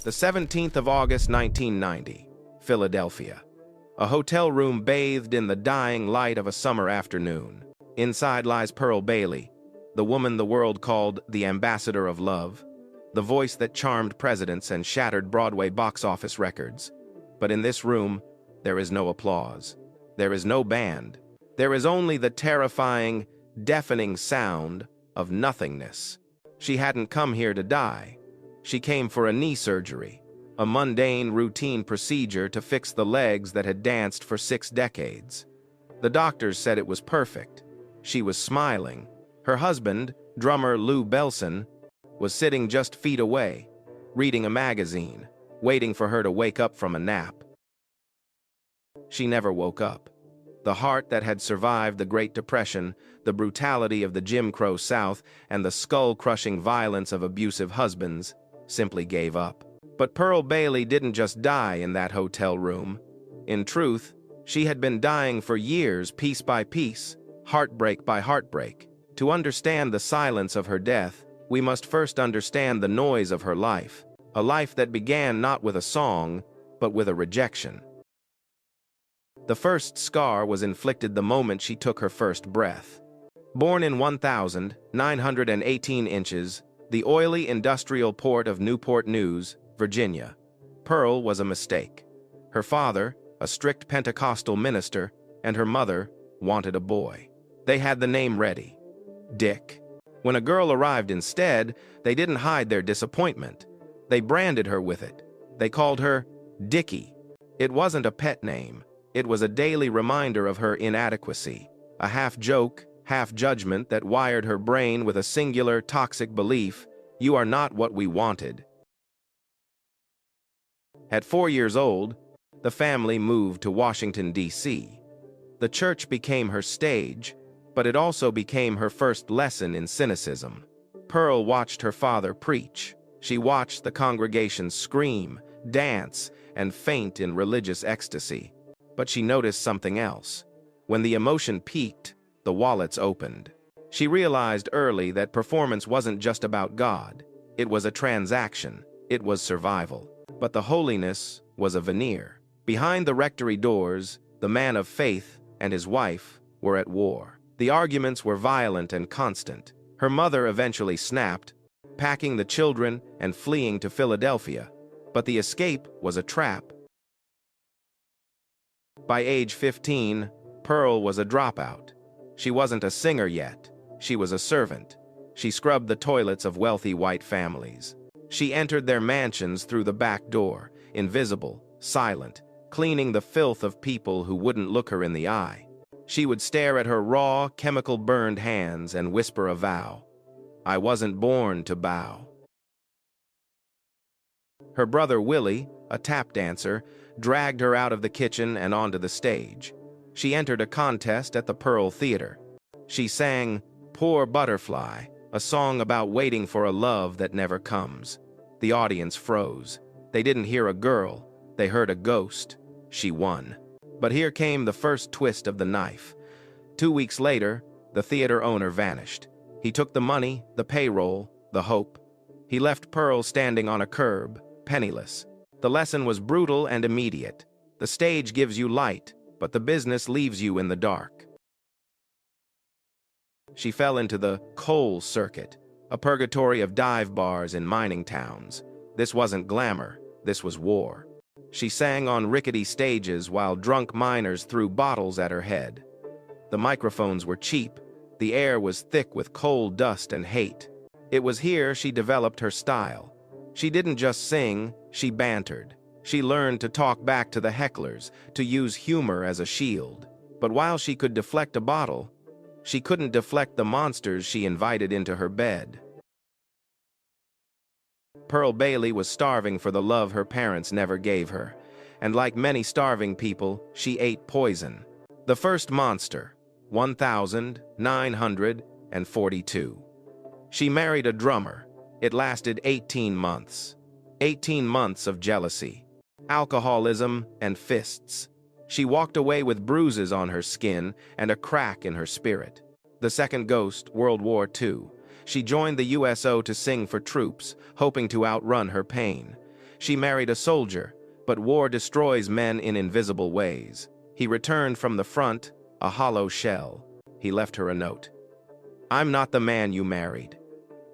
The 17th of August, 1990, Philadelphia. A hotel room bathed in the dying light of a summer afternoon. Inside lies Pearl Bailey, the woman the world called the ambassador of love, the voice that charmed presidents and shattered Broadway box office records. But in this room, there is no applause. There is no band. There is only the terrifying, deafening sound of nothingness. She hadn't come here to die. She came for a knee surgery, a mundane, routine procedure to fix the legs that had danced for 6 decades. The doctors said it was perfect. She was smiling. Her husband, drummer Lou Belson, was sitting just feet away, reading a magazine, waiting for her to wake up from a nap. She never woke up. The heart that had survived the Great Depression, the brutality of the Jim Crow South, and the skull-crushing violence of abusive husbands, simply gave up. But Pearl Bailey didn't just die in that hotel room. In truth, she had been dying for years, piece by piece, heartbreak by heartbreak. To understand the silence of her death, we must first understand the noise of her life, a life that began not with a song, but with a rejection. The first scar was inflicted the moment she took her first breath. Born in 1,918 inches, the oily industrial port of Newport News, Virginia, Pearl was a mistake. Her father, a strict Pentecostal minister, and her mother wanted a boy. They had the name ready, Dick. When a girl arrived instead, they didn't hide their disappointment. They branded her with it. They called her Dickie. It wasn't a pet name. It was a daily reminder of her inadequacy, a half-joke, half-judgment that wired her brain with a singular, toxic belief: you are not what we wanted. At 4 years old, the family moved to Washington, D.C. The church became her stage, but it also became her first lesson in cynicism. Pearl watched her father preach. She watched the congregation scream, dance, and faint in religious ecstasy. But she noticed something else. When the emotion peaked, the wallets opened. She realized early that performance wasn't just about God. It was a transaction. It was survival. But the holiness was a veneer. Behind the rectory doors, the man of faith and his wife were at war. The arguments were violent and constant. Her mother eventually snapped, packing the children and fleeing to Philadelphia. But the escape was a trap. By age 15, Pearl was a dropout. She wasn't a singer yet. She was a servant. She scrubbed the toilets of wealthy white families. She entered their mansions through the back door, invisible, silent, cleaning the filth of people who wouldn't look her in the eye. She would stare at her raw, chemical-burned hands and whisper a vow. I wasn't born to bow. Her brother Willie, a tap dancer, dragged her out of the kitchen and onto the stage. She entered a contest at the Pearl Theater. She sang Poor Butterfly, a song about waiting for a love that never comes. The audience froze. They didn't hear a girl. They heard a ghost. She won. But here came the first twist of the knife. 2 weeks later, the theater owner vanished. He took the money, the payroll, the hope. He left Pearl standing on a curb, penniless. The lesson was brutal and immediate. The stage gives you light, but the business leaves you in the dark. She fell into the coal circuit, a purgatory of dive bars in mining towns. This wasn't glamour, this was war. She sang on rickety stages while drunk miners threw bottles at her head. The microphones were cheap. The air was thick with coal dust and hate. It was here she developed her style. She didn't just sing, she bantered. She learned to talk back to the hecklers, to use humor as a shield. But while she could deflect a bottle, she couldn't deflect the monsters she invited into her bed. Pearl Bailey was starving for the love her parents never gave her, and like many starving people, she ate poison. The first monster, 1,942. She married a drummer. It lasted 18 months. 18 months of jealousy, alcoholism, and fists. She walked away with bruises on her skin and a crack in her spirit. The second ghost, World War II. She joined the USO to sing for troops, hoping to outrun her pain. She married a soldier, but war destroys men in invisible ways. He returned from the front, a hollow shell. He left her a note. "I'm not the man you married.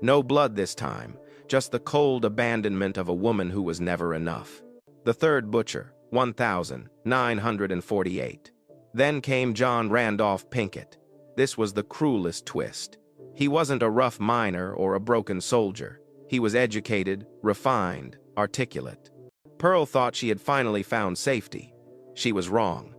No blood this time, just the cold abandonment of a woman who was never enough." The third butcher, 1948. Then came John Randolph Pinkett. This was the cruelest twist. He wasn't a rough miner or a broken soldier. He was educated, refined, articulate. Pearl thought she had finally found safety. She was wrong.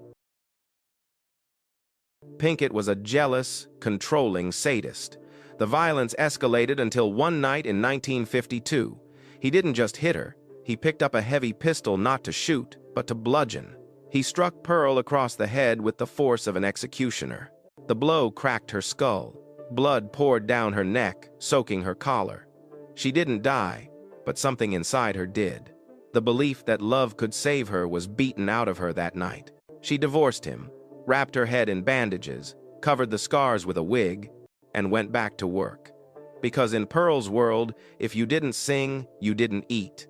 Pinkett was a jealous, controlling sadist. The violence escalated until one night in 1952. He didn't just hit her. He picked up a heavy pistol not to shoot, but to bludgeon. He struck Pearl across the head with the force of an executioner. The blow cracked her skull. Blood poured down her neck, soaking her collar. She didn't die, but something inside her did. The belief that love could save her was beaten out of her that night. She divorced him, wrapped her head in bandages, covered the scars with a wig, and went back to work. Because in Pearl's world, if you didn't sing, you didn't eat.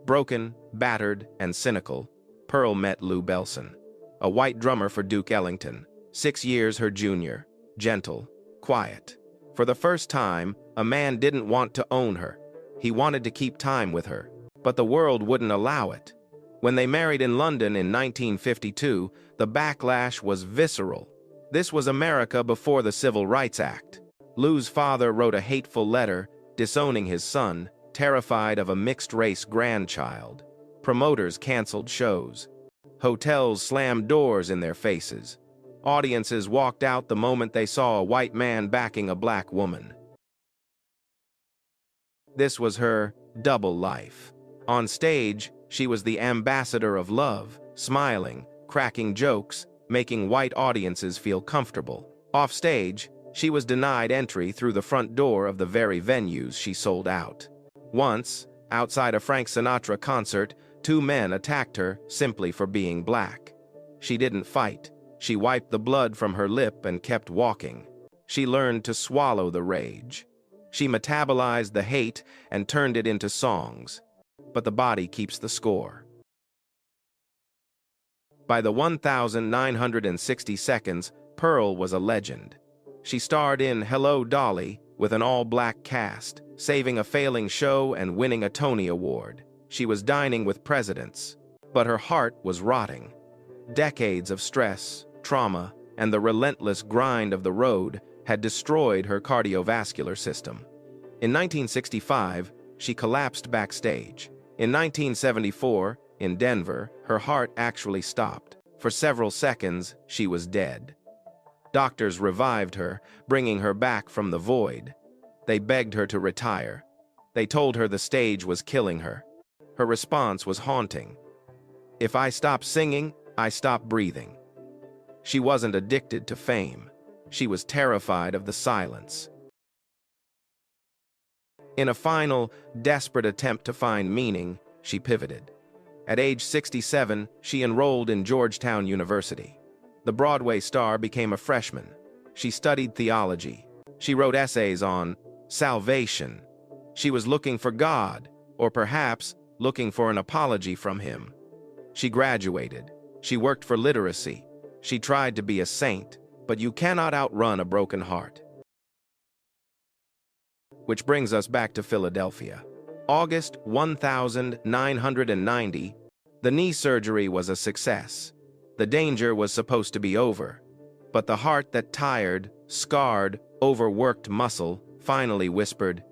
Broken, battered, and cynical, Pearl met Lou Belson, a white drummer for Duke Ellington, 6 years her junior, gentle, quiet. For the first time, a man didn't want to own her. He wanted to keep time with her, but the world wouldn't allow it. When they married in London in 1952, the backlash was visceral. This was America before the Civil Rights Act. Lou's father wrote a hateful letter, disowning his son, terrified of a mixed-race grandchild. Promoters canceled shows. Hotels slammed doors in their faces. Audiences walked out the moment they saw a white man backing a black woman. This was her double life. On stage, she was the ambassador of love, smiling, cracking jokes, making white audiences feel comfortable. Off stage, she was denied entry through the front door of the very venues she sold out. Once, outside a Frank Sinatra concert, 2 men attacked her simply for being black. She didn't fight. She wiped the blood from her lip and kept walking. She learned to swallow the rage. She metabolized the hate and turned it into songs. But the body keeps the score. By the 1960 seconds, Pearl was a legend. She starred in Hello, Dolly with an all-black cast, saving a failing show and winning a Tony Award. She was dining with presidents, but her heart was rotting. Decades of stress, trauma, and the relentless grind of the road had destroyed her cardiovascular system. In 1965, she collapsed backstage. In 1974, in Denver, her heart actually stopped. For several seconds, she was dead. Doctors revived her, bringing her back from the void. They begged her to retire. They told her the stage was killing her. Her response was haunting. "If I stop singing, I stop breathing." She wasn't addicted to fame. She was terrified of the silence. In a final, desperate attempt to find meaning, she pivoted. At age 67, she enrolled in Georgetown University. The Broadway star became a freshman. She studied theology. She wrote essays on salvation. She was looking for God, or perhaps looking for an apology from him. She graduated. She worked for literacy. She tried to be a saint, but you cannot outrun a broken heart. Which brings us back to Philadelphia. August 1990, the knee surgery was a success. The danger was supposed to be over, but the heart that tired, scarred, overworked muscle finally whispered,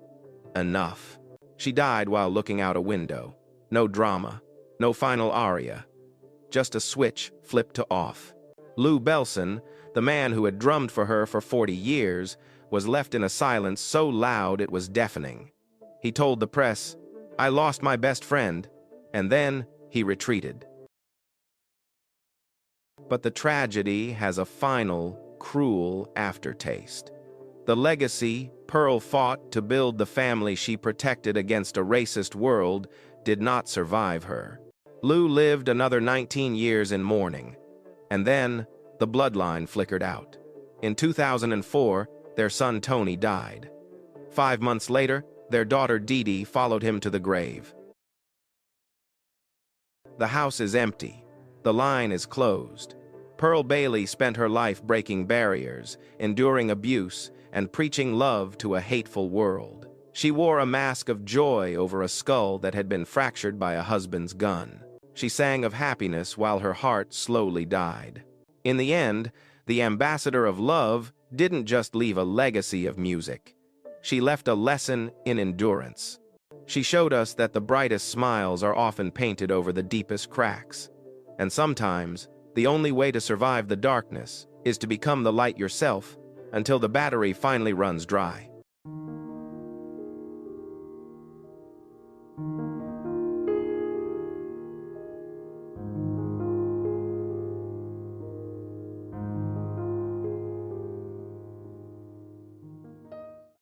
"Enough." She died while looking out a window. No drama, no final aria, just a switch flipped to off. Lou Belson, the man who had drummed for her for 40 years, was left in a silence so loud it was deafening. He told the press, "I lost my best friend," and then he retreated. But the tragedy has a final, cruel aftertaste. The legacy Pearl fought to build the family she protected against a racist world did not survive her. Lou lived another 19 years in mourning, and then the bloodline flickered out. In 2004, their son Tony died. 5 months later, Their daughter Dee Dee followed him to the grave. The house is empty. The line is closed. Pearl Bailey spent her life breaking barriers, enduring abuse, and preaching love to a hateful world. She wore a mask of joy over a skull that had been fractured by a husband's gun. She sang of happiness while her heart slowly died. In the end, the ambassador of love didn't just leave a legacy of music. She left a lesson in endurance. She showed us that the brightest smiles are often painted over the deepest cracks. And sometimes, the only way to survive the darkness is to become the light yourself until the battery finally runs dry.